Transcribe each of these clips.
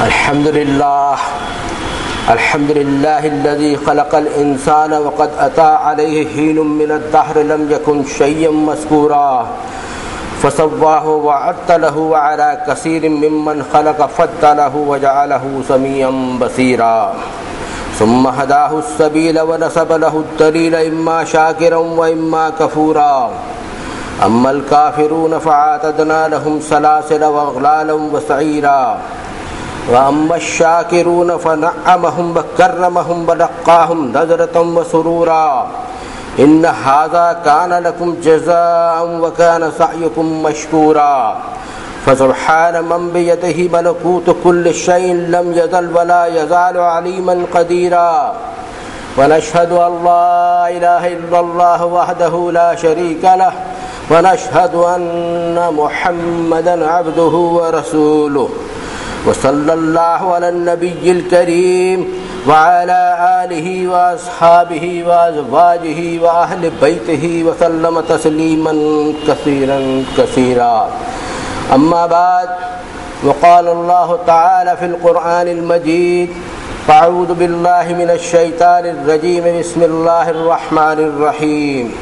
الحمد لله الذي خلق الإنسان وقد أتى عليه حين من الدهر لم يكن شيئا مذكورا فسواه وعدله وعلى كثير ممن خلق فضله وجعله سميعا بصيرا ثم هداه السبيل ونسب له الدليل إما شاكرا وإما كفورا أما الكافرون فأعتدنا لهم سلاسل وأغلالا وسعيرا وأما الشاكرون فنعمهم وكرمهم ولقاهم نظرة وسرورا إن هذا كان لكم جزاء وكان سعيكم مشكورا فسبحان من بيده ملكوت كل شيء لم يزل ولا يزال عليما قديرا ونشهد أن لا إله إلا الله وحده لا شريك له ونشهد أن محمدا عبده ورسوله وصلى الله على النبي الكريم وعلى آله وأصحابه وأزواجه وأهل بيته وسلم تسليما كثيرا كثيرا أما بعد وقال الله تعالى في القرآن المجيد فأعوذ بالله من الشيطان الرجيم بسم الله الرحمن الرحيم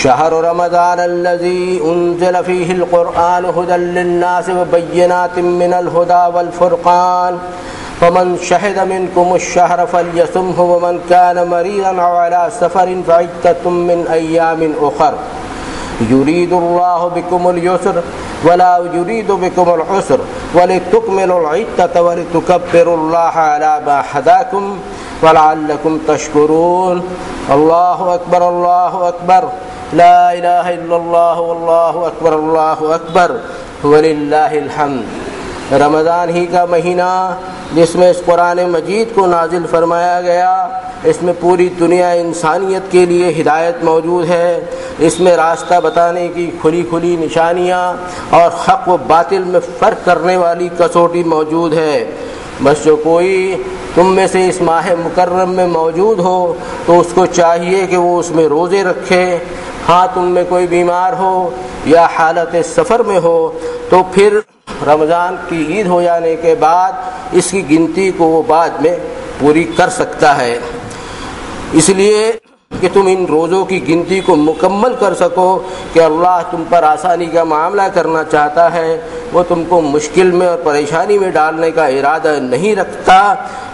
شهر رمضان الذي أنزل فيه القرآن هدى للناس وبينات من الهدى والفرقان فمن شهد منكم الشهر فليصمه ومن كان مريضا أو على سفر فعدة من أيام أخر يريد الله بكم اليسر ولا يريد بكم العسر ولتكملوا العدة ولتكبروا الله على ما هداكم ولعلكم تشكرون الله أكبر الله أكبر لا إله إلا الله والله أكبر الله أكبر وللہ الحمد۔ رمضان ہی کا مہینہ جس میں اس قرآن مجید کو نازل فرمایا گیا، اس میں پوری دنیا انسانیت کے لیے ہدایت موجود ہے، اس میں راستہ بتانے کی کھلی کھلی نشانیاں اور حق و باطل میں فرق کرنے والی کسوٹی موجود ہے۔ بس جو کوئی تم میں سے اس ماہ مکرم میں موجود ہو تو اس کو چاہیے کہ وہ اس میں روزے رکھے۔ ہاں تم میں کوئی بیمار ہو یا حالت سفر میں ہو تو پھر رمضان کی عید ہو جانے کے بعد اس کی گنتی کو وہ بعد میں پوری کر سکتا ہے، اس لیے کہ تم ان روزوں کی گنتی کو مکمل کر سکو کہ اللہ تم پر آسانی کا معاملہ کرنا چاہتا ہے، وہ تم کو مشکل میں اور پریشانی میں ڈالنے کا ارادہ نہیں رکھتا۔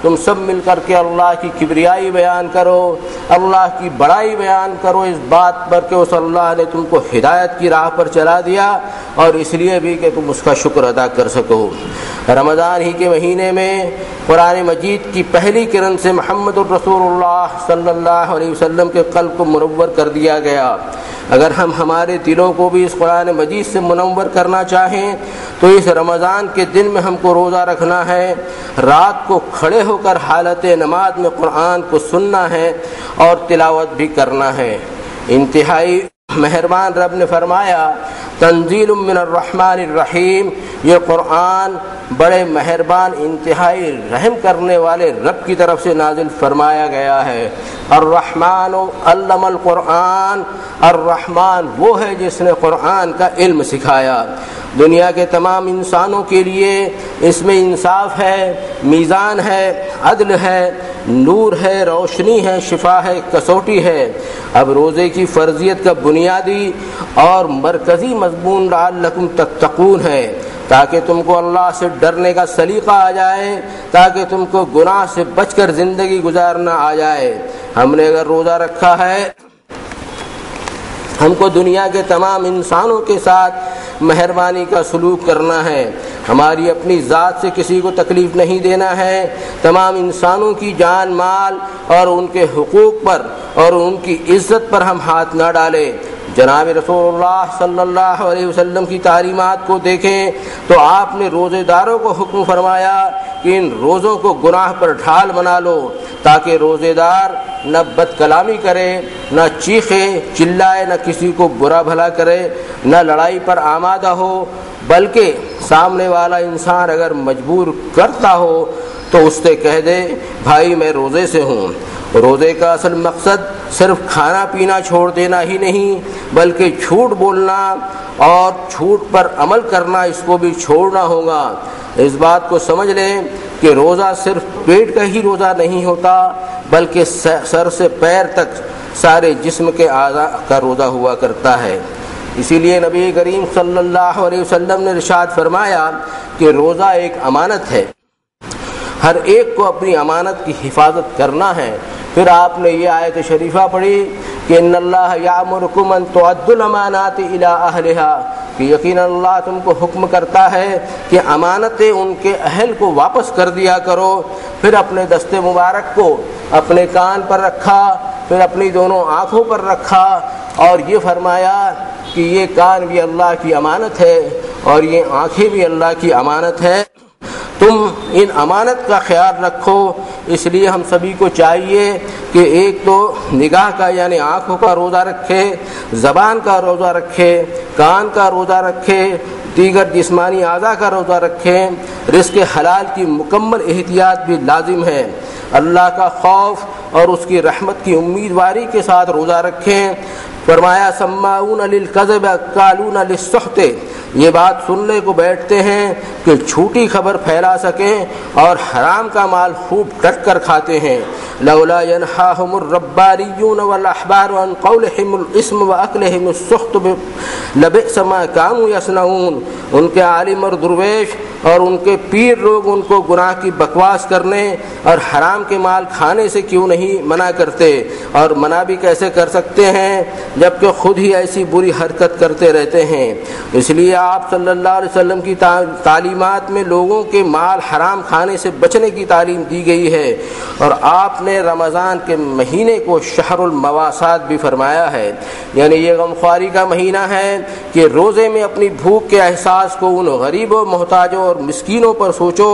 تم سب مل کر کے اللہ کی کبریائی بیان کرو، اللہ کی بڑائی بیان کرو اس بات پر کہ اس اللہ نے تم کو ہدایت کی راہ پر چلا دیا، اور اس لیے بھی کہ تم اس کا شکر ادا کر سکو۔ رمضان ہی کے مہینے میں قرآن مجید کی پہلی کرن سے محمد الرسول اللہ صلی اللہ علیہ وسلم کے قلب کو منور کر دیا گیا۔ اگر ہم ہمارے دلوں کو بھی اس قرآن مجید سے منور کرنا چاہیں تو اس رمضان کے دن میں ہم کو روزہ رکھنا ہے، رات کو کھڑے ہو کر حالت نماز میں قرآن کو سننا ہے اور تلاوت بھی کرنا ہے۔ انتہائی مہربان رب نے فرمایا تنزیل من الرحمن الرحیم، یہ قرآن بڑے مہربان انتہائی رحم کرنے والے رب کی طرف سے نازل فرمایا گیا ہے۔ الرحمن علم القرآن، الرحمن وہ ہے جس نے قرآن کا علم سکھایا۔ دنیا کے تمام انسانوں کے لیے اس میں انصاف ہے، میزان ہے، عدل ہے، نور ہے، روشنی ہے، شفا ہے، کسوٹی ہے۔ اب روزے کی فرضیت کا بنیادی اور مرکزی مضمون لعلکم تتقون ہے، تاکہ تم کو اللہ سے ڈرنے کا سلیقہ آ جائے، تاکہ تم کو گناہ سے بچ کر زندگی گزارنا آ جائے۔ ہم نے اگر روزہ رکھا ہے، ہم کو دنیا کے تمام انسانوں کے ساتھ مہربانی کا سلوک کرنا ہے، ہماری اپنی ذات سے کسی کو تکلیف نہیں دینا ہے، تمام انسانوں کی جان مال اور ان کے حقوق پر اور ان کی عزت پر ہم ہاتھ نہ ڈالیں۔ جناب رسول اللہ صلی اللہ علیہ وسلم کی تعلیمات کو دیکھیں تو آپ نے روزے داروں کو حکم فرمایا کہ ان روزوں کو گناہ پر ڈھال بنا لو، تاکہ روزے دار نہ بد کلامی کرے، نہ چیخے چلائے، نہ کسی کو برا بھلا کرے، نہ لڑائی پر آمادہ ہو، بلکہ سامنے والا انسان اگر مجبور کرتا ہو تو اس سے کہہ دے بھائی میں روزے سے ہوں۔ روزے کا اصل مقصد صرف کھانا پینا چھوڑ دینا ہی نہیں، بلکہ جھوٹ بولنا اور جھوٹ پر عمل کرنا اس کو بھی چھوڑنا ہوگا۔ اس بات کو سمجھ لیں کہ روزہ صرف پیٹ کا ہی روزہ نہیں ہوتا، بلکہ سر سے پیر تک سارے جسم کے اعضاء کا روزہ ہوا کرتا ہے۔ اسی لیے نبی کریم صلی اللہ علیہ وسلم نے ارشاد فرمایا کہ روزہ ایک امانت ہے، ہر ایک کو اپنی امانت کی حفاظت کرنا ہے۔ پھر آپ نے یہ آیت شریفہ پڑھی کہ ان اللہ یامرکم ان تؤدوا الامانات الی اہلھا، کہ یقیناً اللہ تم کو حکم کرتا ہے کہ امانتیں ان کے اہل کو واپس کر دیا کرو۔ پھر اپنے دست مبارک کو اپنے کان پر رکھا، پھر اپنی دونوں آنکھوں پر رکھا اور یہ فرمایا کہ یہ کان بھی اللہ کی امانت ہے اور یہ آنکھیں بھی اللہ کی امانت ہے، تم ان امانت کا خیال رکھو۔ اس لیے ہم سبھی کو چاہیے کہ ایک تو نگاہ کا یعنی آنکھوں کا روزہ رکھے، زبان کا روزہ رکھے، کان کا روزہ رکھے، دیگر جسمانی اعضاء کا روزہ رکھیں۔ رزق حلال کی مکمل احتیاط بھی لازم ہے۔ اللہ کا خوف اور اس کی رحمت کی امیدواری کے ساتھ روزہ رکھیں۔ فرمایا سماعون للکذب اکالون للسحت، یہ بات سننے کو بیٹھتے ہیں کہ جھوٹی خبر پھیلا سکیں اور حرام کا مال خوب ڈٹ کر کھاتے ہیں۔ لولا ينهاهم الربانيون والاحبار عن قولهم الاسم واكلهم السحت لبئس ما كانوا يصنعون، ان کے عالم اور درویش اور ان کے پیر لوگ ان کو گناہ کی بکواس کرنے اور حرام کے مال کھانے سے کیوں نہیں منع کرتے، اور منع بھی کیسے کر سکتے ہیں جبکہ خود ہی ایسی بری حرکت کرتے رہتے ہیں۔ اس لیے آپ صلی اللہ علیہ وسلم کی تعلیمات میں لوگوں کے مال حرام کھانے سے بچنے کی تعلیم دی گئی ہے، اور آپ نے رمضان کے مہینے کو شہر المواسات بھی فرمایا ہے، یعنی یہ غمخواری کا مہینہ ہے کہ روزے میں اپنی بھوک کے احساس کو ان غریبوں، محتاجوں اور مسکینوں پر سوچو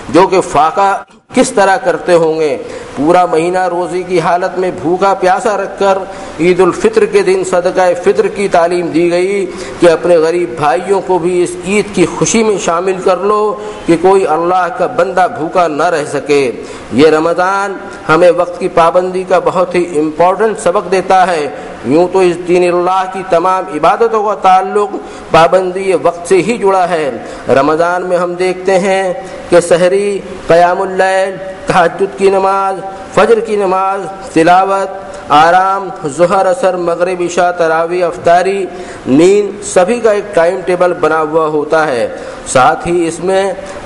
جو کہ فاقہ کس طرح کرتے ہوں گے۔ پورا مہینہ روزے کی حالت میں بھوکا پیاسا رکھ کر عید الفطر کے دن صدقہ فطر کی تعلیم دی گئی کہ اپنے غریب بھائیوں کو بھی اس عید کی خوشی میں شامل کر لو کہ کوئی اللہ کا بندہ بھوکا نہ رہ سکے۔ یہ رمضان ہمیں وقت کی پابندی کا بہت ہی امپورٹنٹ سبق دیتا ہے۔ یوں تو اس دین اللہ کی تمام عبادتوں کا تعلق پابندی وقت سے ہی جڑا ہے۔ رمضان میں ہم دیکھتے ہیں کہ سحری، قیام اللیل، تہجد کی نماز، فجر کی نماز، تلاوت، آرام، ظہر، عصر، مغرب، عشاء، تراویح، افطاری، نیند، سبھی کا ایک ٹائم ٹیبل بنا ہوا ہوتا ہے۔ ساتھ ہی اس میں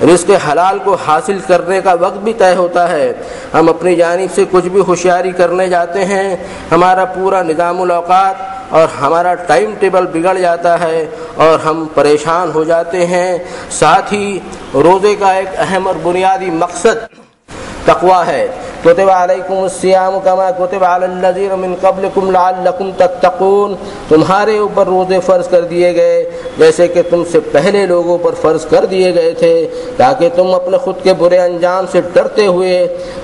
رزق حلال کو حاصل کرنے کا وقت بھی طے ہوتا ہے۔ ہم اپنی جانب سے کچھ بھی ہوشیاری کرنے جاتے ہیں، ہمارا پورا نظام الاوقات اور ہمارا ٹائم ٹیبل بگڑ جاتا ہے اور ہم پریشان ہو جاتے ہیں۔ ساتھ ہی روزے کا ایک اہم اور بنیادی مقصد تقوی ہے۔ کتب علیکم الصیام کما کتب علی الذین من قبلکم لعلکم تتقون، تمہارے اوپر روزے فرض کر دیے گئے جیسے کہ تم سے پہلے لوگوں پر فرض کر دیے گئے تھے، تاکہ تم اپنے خود کے برے انجام سے ڈرتے ہوئے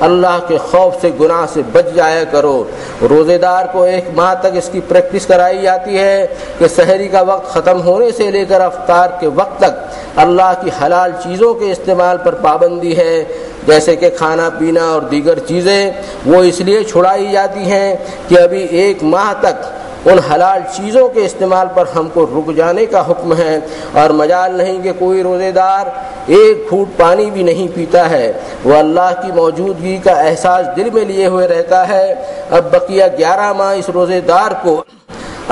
اللہ کے خوف سے، گناہ سے بچ جایا کرو۔ روزے دار کو 1 ماہ تک اس کی پریکٹس کرائی جاتی ہے کہ سحری کا وقت ختم ہونے سے لے کر افطار کے وقت تک اللہ کی حلال چیزوں کے استعمال پر پابندی ہے، جیسے کہ کھانا پینا اور دیگر چیزیں وہ اس لیے چھڑائی جاتی ہیں کہ ابھی 1 ماہ تک ان حلال چیزوں کے استعمال پر ہم کو رک جانے کا حکم ہے، اور مجال نہیں کہ کوئی روزے دار 1 گھونٹ پانی بھی نہیں پیتا ہے، وہ اللہ کی موجودگی کا احساس دل میں لیے ہوئے رہتا ہے۔ اب بقیہ 11 ماہ اس روزے دار کو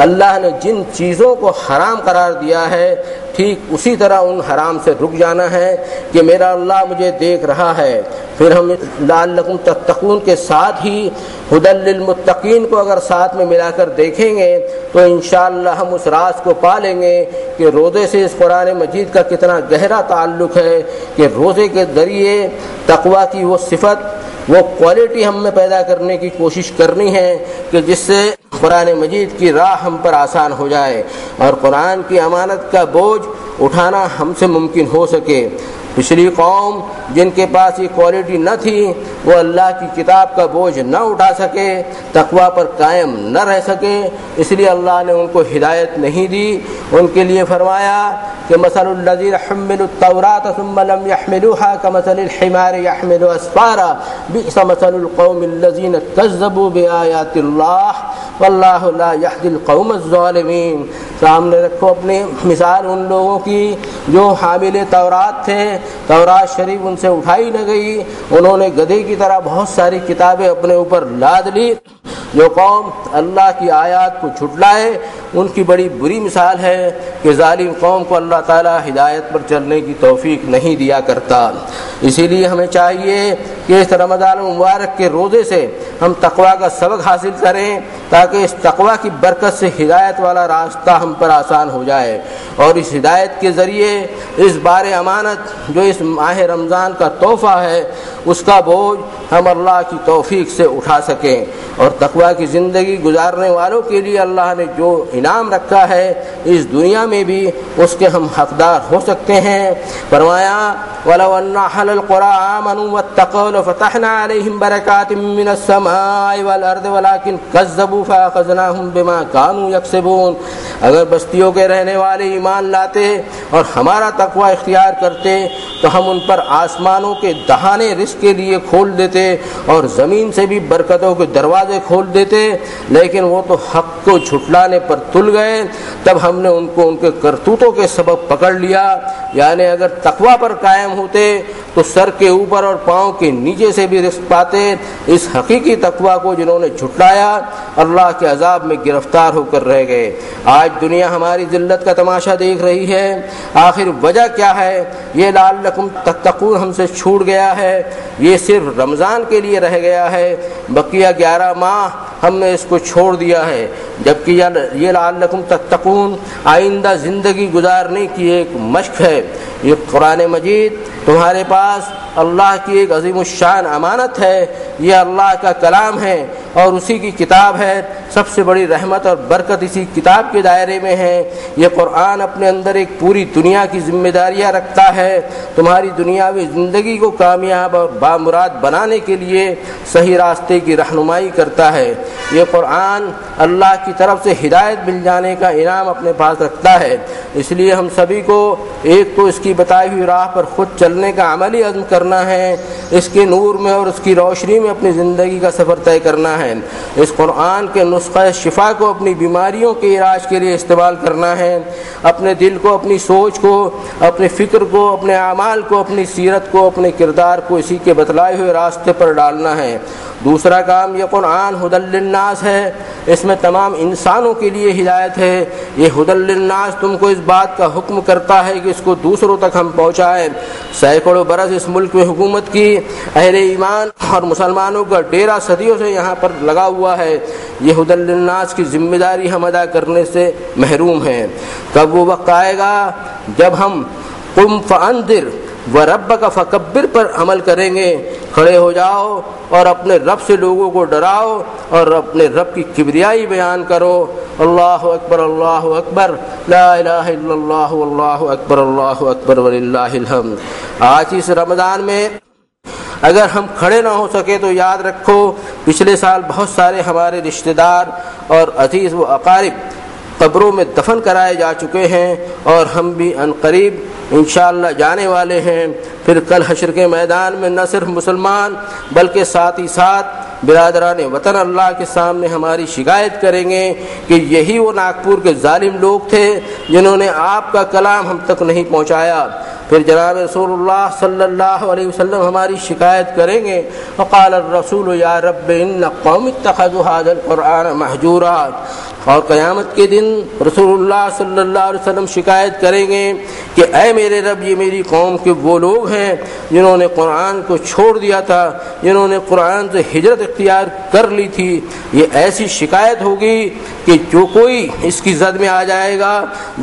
اللہ نے جن چیزوں کو حرام قرار دیا ہے ٹھیک اسی طرح ان حرام سے رک جانا ہے کہ میرا اللہ مجھے دیکھ رہا ہے۔ پھر ہم لعلکم تتقون کے ساتھ ہی ھدی للمتقین کو اگر ساتھ میں ملا کر دیکھیں گے تو انشاءاللہ ہم اس راز کو پا لیں گے کہ روزے سے اس قرآن مجید کا کتنا گہرا تعلق ہے کہ روزے کے ذریعے تقوی کی وہ صفت، وہ کوالٹی ہم میں پیدا کرنے کی کوشش کرنی ہے کہ جس سے قرآن مجید کی راہ ہم پر آسان ہو جائے اور قرآن کی امانت کا بوجھ اٹھانا ہم سے ممکن ہو سکے۔ پچھلی قوم جن کے پاس یہ کوالٹی نہ تھی وہ اللہ کی کتاب کا بوجھ نہ اٹھا سکے، تقوی پر قائم نہ رہ سکے، اس لیے اللہ نے ان کو ہدایت نہیں دی۔ ان کے لیے فرمایا کہ مثل الذین حملوا التوراۃ ثم لم يحملوها كمثل الحمار يحمل اسفارا بئس مثل القوم الذین كذبوا بآیات اللہ واللہ لا یہدی القوم الظالمین۔ سامنے رکھو اپنی مثال ان لوگوں کی جو حامل تورات تھے، تورات شریف ان سے اٹھائی نہ گئی، انہوں نے گدھے کی طرح بہت ساری کتابیں اپنے اوپر لاد لی۔ جو قوم اللہ کی آیات کو جھٹلائے ان کی بڑی بری مثال ہے کہ ظالم قوم کو اللہ تعالیٰ ہدایت پر چلنے کی توفیق نہیں دیا کرتا۔ اسی لیے ہمیں چاہیے کہ اس رمضان مبارک کے روزے سے ہم تقویٰ کا سبق حاصل کریں تاکہ اس تقویٰ کی برکت سے ہدایت والا راستہ ہم پر آسان ہو جائے، اور اس ہدایت کے ذریعے اس بار امانت جو اس ماہ رمضان کا تحفہ ہے اس کا بوجھ ہم اللہ کی توفیق سے اٹھا سکیں، اور تقویٰ کی زندگی گزارنے والوں کے لیے اللہ نے جو انعام رکھا ہے اس دنیا میں بھی اس کے ہم حقدار ہو سکتے ہیں۔ فرمایا وَلَوْ أَنَّ أَهْلَ الْقُرَىٰ آمَنُوا وَاتَّقَوْا لَفَتَحْنَا عَلَيْهِمْ بَرَكَاتٍ مِّنَ السَّمَاءِ وَالْأَرْضِ وَلَٰكِن كَذَّبُوا فَأَخَذْنَاهُم بِمَا كَانُوا يَكْسِبُونَ۔ اگر بستیوں کے رہنے والے ایمان لاتے اور ہمارا تقویٰ اختیار کرتے تو ہم ان پر آسمانوں کے دہانے رزق کے لیے کھول دیتے اور زمین سے بھی برکتوں کے دروازے کھول دیتے، لیکن وہ تو حق کو جھٹلانے پر تل گئے، تب ہم نے ان کو ان کے کرتوتوں کے سبب پکڑ لیا۔ یعنی اگر تقویٰ پر قائم ہوتے تو سر کے اوپر اور پاؤں کے نیچے سے بھی رزق پاتے۔ اس حقیقی تقویٰ کو جنہوں نے جھٹلایا اللہ کے عذاب میں گرفتار ہو کر رہ گئے۔ آج دنیا ہماری ذلت کا تماشا دیکھ رہی ہے، آخر وجہ کیا ہے؟ یہ لعلکم تتقون ہم سے چھوٹ گیا ہے، یہ صرف رمضان کے لیے رہ گیا ہے، بقیہ 11 ماہ ہم نے اس کو چھوڑ دیا ہے، جبکہ یہ لعلکم تتقون آئندہ زندگی گزارنے کی ایک مشق ہے۔ یہ قرآن مجید تمہارے پاس اللہ کی ایک عظیم الشان امانت ہے، یہ اللہ کا کلام ہے اور اسی کی کتاب ہے۔ سب سے بڑی رحمت اور برکت اسی کتاب کے دائرے میں ہے۔ یہ قرآن اپنے اندر ایک پوری دنیا کی ذمہ داریاں رکھتا ہے، تمہاری دنیاوی زندگی کو کامیاب اور بامراد بنانے کے لیے صحیح راستے کی رہنمائی کرتا ہے۔ یہ قرآن اللہ کی طرف سے ہدایت مل جانے کا انعام اپنے پاس رکھتا ہے، اس لیے ہم سبھی کو ایک تو اس کی بتائی ہوئی راہ پر خود چلنے کا عملی عزم کرنا ہے، اس کے نور میں اور اس کی روشنی میں اپنی زندگی کا سفر طے کرنا ہے، اس قرآن کے نسخہ شفا کو اپنی بیماریوں کے علاج کے لیے استعمال کرنا ہے، اپنے دل کو، اپنی سوچ کو، اپنی فکر کو، اپنے اعمال کو، اپنی سیرت کو، اپنے کردار کو اسی کے بتلائے ہوئے راستے پر ڈالنا ہے۔ دوسرا کام یہ قرآن ہدی للناس ہے، اس میں تمام انسانوں کے لیے ہدایت ہے۔ یہ ہدی للناس تم کو اس بات کا حکم کرتا ہے کہ اس کو دوسروں تک ہم پہنچائیں۔ سینکڑوں برس اس ملک میں حکومت کی، اہل ایمان اور مسلمانوں کا ڈیرا صدیوں سے یہاں پر لگا ہوا ہے، یہ ہدی للناس کی ذمہ داری ہم ادا کرنے سے محروم ہیں۔ کب وہ وقت آئے گا جب ہم قم فانذر وربک فکبر پر عمل کریں گے، کھڑے ہو جاؤ اور اپنے رب سے لوگوں کو ڈراؤ اور اپنے رب کی کبریائی بیان کرو۔ اللہ اکبر اللہ اکبر، لا الہ الا اللہ واللہ اکبر اللہ اکبر وللہ الحمد۔ آج اس رمضان میں اگر ہم کھڑے نہ ہو سکے تو یاد رکھو پچھلے سال بہت سارے ہمارے رشتہ دار اور عزیز و اقارب قبروں میں دفن کرائے جا چکے ہیں، اور ہم بھی عنقریب انشاءاللہ جانے والے ہیں۔ پھر کل حشر کے میدان میں نہ صرف مسلمان بلکہ ساتھ ہی ساتھ برادران وطن اللہ کے سامنے ہماری شکایت کریں گے کہ یہی وہ ناگپور کے ظالم لوگ تھے جنہوں نے آپ کا کلام ہم تک نہیں پہنچایا۔ پھر جناب رسول اللہ صلی اللہ علیہ وسلم ہماری شکایت کریں گے، وقال الرسول یا رب ان قوم اتخذوا هذا القرآن مہجورا۔ اور قیامت کے دن رسول اللہ صلی اللہ علیہ وسلم شکایت کریں گے کہ اے میرے رب، یہ میری قوم کے وہ لوگ ہیں جنہوں نے قرآن کو چھوڑ دیا تھا، جنہوں نے قرآن سے ہجرت اختیار کر لی تھی۔ یہ ایسی شکایت ہوگی کہ جو کوئی اس کی زد میں آ جائے گا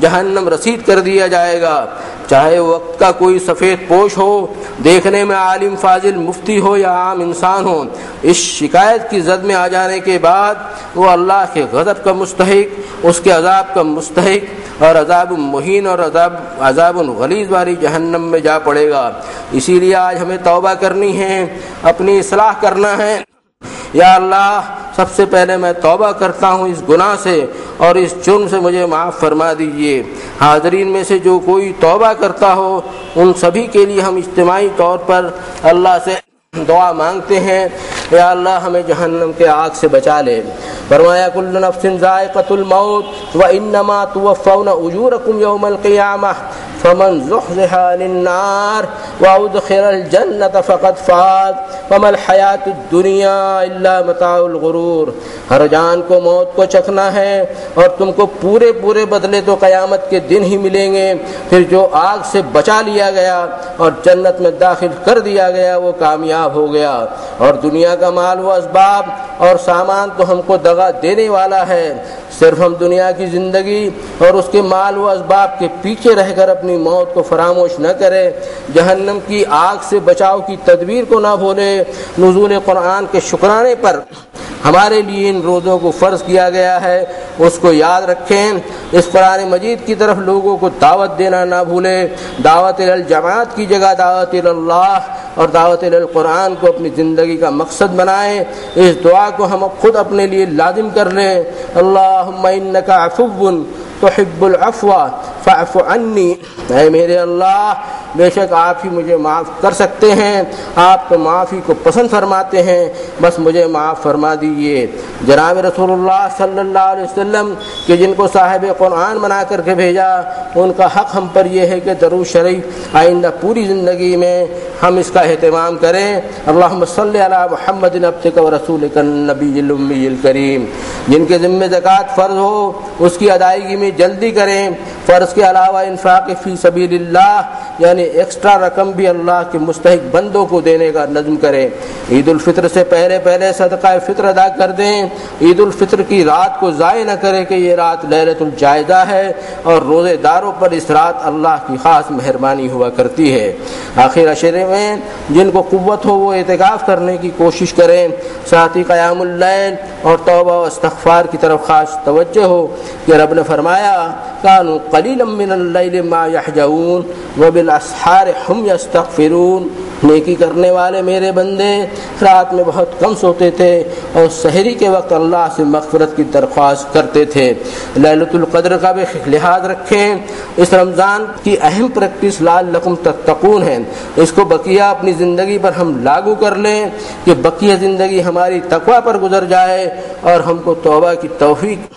جہنم رسید کر دیا جائے گا، چاہے وقت کا کوئی سفید پوش ہو، دیکھنے میں عالم فاضل مفتی ہو یا عام انسان ہو۔ اس شکایت کی زد میں آ جانے کے بعد وہ اللہ کے غضب کا مستحق، اس کے عذاب کا مستحق اور عذاب مہین اور عذاب غلیظ والی جہنم میں جا پڑے گا۔ اسی لیے آج ہمیں توبہ کرنی ہے، اپنی اصلاح کرنا ہے۔ یا اللہ، سب سے پہلے میں توبہ کرتا ہوں اس گناہ سے اور اس جرم سے مجھے معاف فرما دیجیے۔ حاضرین میں سے جو کوئی توبہ کرتا ہو ان سبھی کے لیے ہم اجتماعی طور پر اللہ سے دعا مانگتے ہیں۔ یا اللہ ہمیں جہنم کے آگ سے بچا لے۔ فرمایا کل نفس ذائقۃ الموت وانما توفون اجورکم یوم القیامہ فمن زحزح عن النار وادخل الجنة فقد فاز وما الحیاۃ الدنیا الا متاع الغرور۔ ہر جان کو موت کو چکھنا ہے اور تم کو پورے پورے بدلے تو قیامت کے دن ہی ملیں گے۔ پھر جو آگ سے بچا لیا گیا اور جنت میں داخل کر دیا گیا وہ کامیاب ہو گیا، اور دنیا کا مال و اسباب اور سامان تو ہم کو دغا دینے والا ہے۔ صرف ہم دنیا کی زندگی اور اس کے مال و اسباب کے پیچھے رہ کر اپنی موت کو فراموش نہ کرے، جہنم کی آگ سے بچاؤ کی تدبیر کو نہ بھولے۔ نزول قرآن کے شکرانے پر ہمارے لیے ان روزوں کو فرض کیا گیا ہے، اس کو یاد رکھیں۔ اس قرآن مجید کی طرف لوگوں کو دعوت دینا نہ بھولیں۔ دعوت الجماعت کی جگہ دعوت اللہ اور دعوت القرآن کو اپنی زندگی کا مقصد بنائیں۔ اس دعا کو ہم خود اپنے لیے لازم کر لیں۔ اللہم انک عفو تحب العفو فاعف عنی، اے میرے اللہ بے شک آپ ہی مجھے معاف کر سکتے ہیں، آپ تو معافی کو پسند فرماتے ہیں، بس مجھے معاف فرما دیجیے۔ جناب رسول اللہ صلی اللہ علیہ وسلم کہ جن کو صاحب قرآن بنا کر کے بھیجا، ان کا حق ہم پر یہ ہے کہ درود شریف آئندہ پوری زندگی میں ہم اس کا اہتمام کریں۔ اللہم صلی علی محمد عبدک و رسولک النبی الامی الکریم۔ جن کے ذمہ زکوٰۃ فرض ہو اس کی ادائیگی میں جلدی کریں۔ فرض کے علاوہ انفاق فی سبیل اللہ یعنی ایکسٹرا رقم بھی اللہ کے مستحق بندوں کو دینے کا نظم کریں۔ عید الفطر سے پہلے صدقہ فطر ادا کر دیں۔ عید الفطر کی رات کو ضائع نہ کریں کہ یہ رات لیلۃ الجائزہ ہے اور روزے داروں پر اس رات اللہ کی خاص مہربانی ہوا کرتی ہے۔ آخر عشرے میں جن کو قوت ہو وہ اعتکاف کرنے کی کوشش کریں، ساتھ ہی قیام اللیل اور توبہ و استغفار کی طرف خاص توجہ ہو کہ رب نے فرمایا کانوا قلیلا من اللیل ما یہجعون وبالاسحار ہم یستغفرون۔ نیکی کرنے والے میرے بندے رات میں بہت کم سوتے تھے اور سحری کے وقت اللہ سے مغفرت کی درخواست کرتے تھے۔ لیلۃ القدر کا بھی لحاظ رکھیں۔ اس رمضان کی اہم پریکٹس لعلکم تتقون ہے، اس کو بقیہ اپنی زندگی پر ہم لاگو کر لیں کہ بقیہ زندگی ہماری تقوی پر گزر جائے اور ہم کو توبہ کی توفیق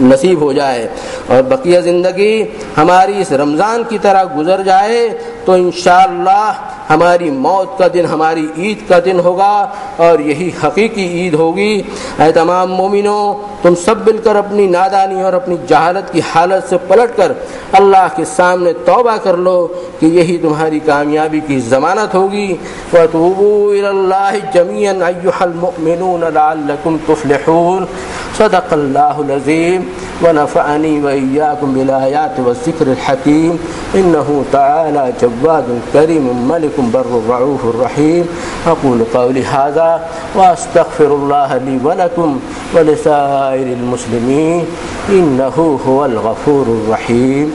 نصیب ہو جائے، اور بقیہ زندگی ہماری اس رمضان کی طرح گزر جائے تو انشاءاللہ ہماری موت کا دن ہماری عید کا دن ہوگا اور یہی حقیقی عید ہوگی۔ اے تمام مومنوں، تم سب مل کر اپنی نادانی اور اپنی جہالت کی حالت سے پلٹ کر اللہ کے سامنے توبہ کر لو کہ یہی تمہاری کامیابی کی ضمانت ہوگی۔ وَتُوبُوا إِلَى اللَّهِ جَمِيعًا أَيُّهَا الْمُؤْمِنُونَ لَعَلَّكُمْ تُفْلِحُونَ۔ صدق اللہ العظیم ونفعنی وإياكم بالآیات والذکر الحکیم انہ تعالی جواد کریم ملک بر رعوف الرحیم۔ اقول قولی ھذا واستغفر اللہ لی ولکم ولسائر المسلمین انہ هو الغفور الرحیم۔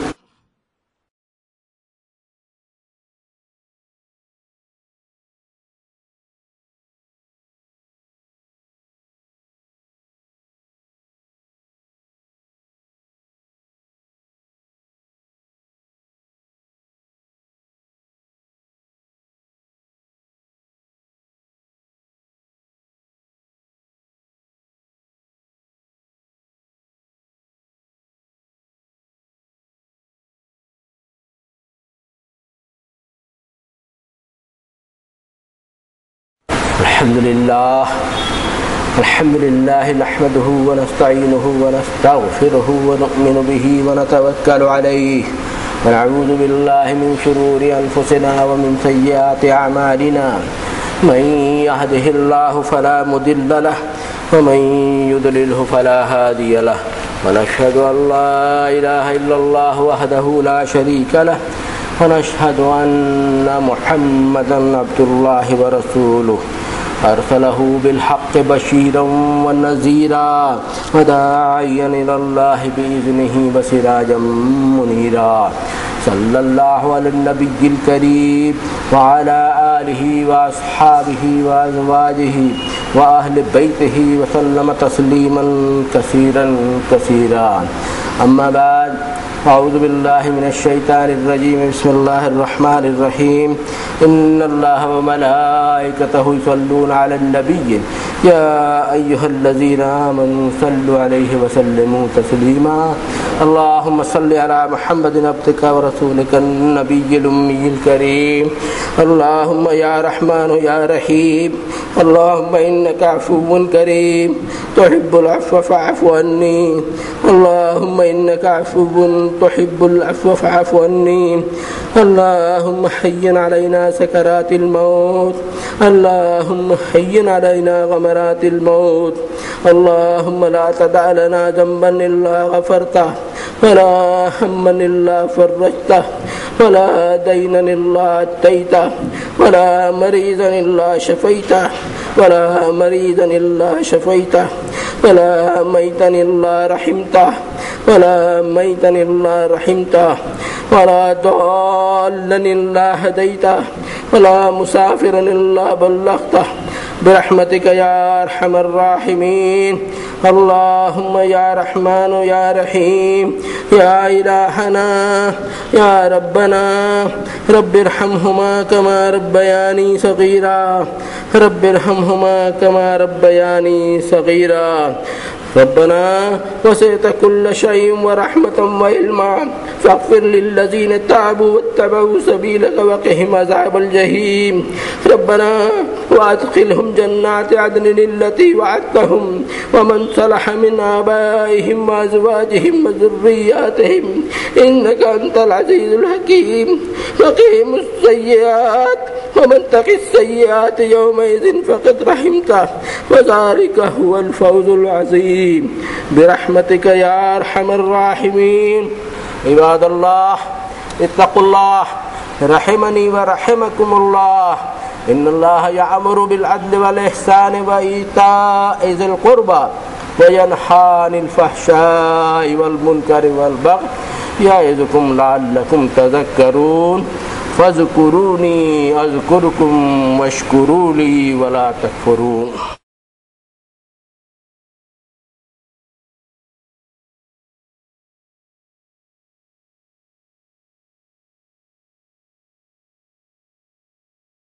الحمد لله نحمده ونستعينه ونستغفره ونؤمن به ونتوكل عليه ونعوذ بالله من شرور أنفسنا ومن سيئات أعمالنا من يهده الله فلا مضل له ومن يضلله فلا هادي له ونشهد أن لا إله إلا الله وحده لا شريك له ونشهد أن محمدا عبد الله ورسوله أرسله بالحق بشيرا ونذيرا وداعيا إلى الله بإذنه وسراجا منيرا صلى الله على النبي الكريم وعلى آله وأصحابه وأزواجه وأهل بيته وسلم تسليما كثيرا كثيرا. أما بعد، أعوذ بالله من الشيطان الرجيم. بسم الله الرحمن الرحيم. إن الله وملائكته يصلون على النبي يا أيها الذين آمنوا صلوا عليه وسلموا تسليما. اللهم صل على محمد عبدك ورسولك النبي الأمي الكريم. اللهم يا رحمن يا رحيم، اللهم إنك عفو كريم تحب العفو فاعف عني. اللهم إنك عفو تحب العفو فاعف عني. اللهم حين علينا سكرات الموت، اللهم حين علينا غمرات الموت. اللهم لا تدع لنا ذنبا إلا غفرته، ولا هما إلا فرجته، ولا دينا إلا أتيته، ولا مريضا إلا شفيته، ولا مريضا إلا شفيته، ولا ميتا إلا رحمته، ولا ميتا إلا رحمته، ولا ضالا إلا هديته، ولا مسافرا إلا بلغته برحمتك يا أرحم الراحمين. اللهم يا رحمن يا رحيم يا إلهنا يا ربنا رب ارحمهما كما ربياني صغيرا، رب ارحمهما كما ربياني صغيرا. ربنا وسعت كل شيء ورحمة وعلما فاغفر للذين تابوا واتبعوا سبيلك وقهم عذاب الجحيم. ربنا وادخلهم جنات عدن التي وعدتهم ومن صلح من آبائهم وأزواجهم وذرياتهم إنك أنت العزيز الحكيم. وقهم السيئات ومن تق السيئات يومئذ فقد رحمته وذلك هو الفوز العظيم برحمتك يا أرحم الراحمين. عباد الله اتقوا الله رحمني ورحمكم الله. إن الله يأمر بالعدل والإحسان وإيتاء ذي القربى وينهى عن الفحشاء والمنكر والبغي يعظكم لعلكم تذكرون. فاذكروني أذكركم واشكروا لي ولا تكفرون.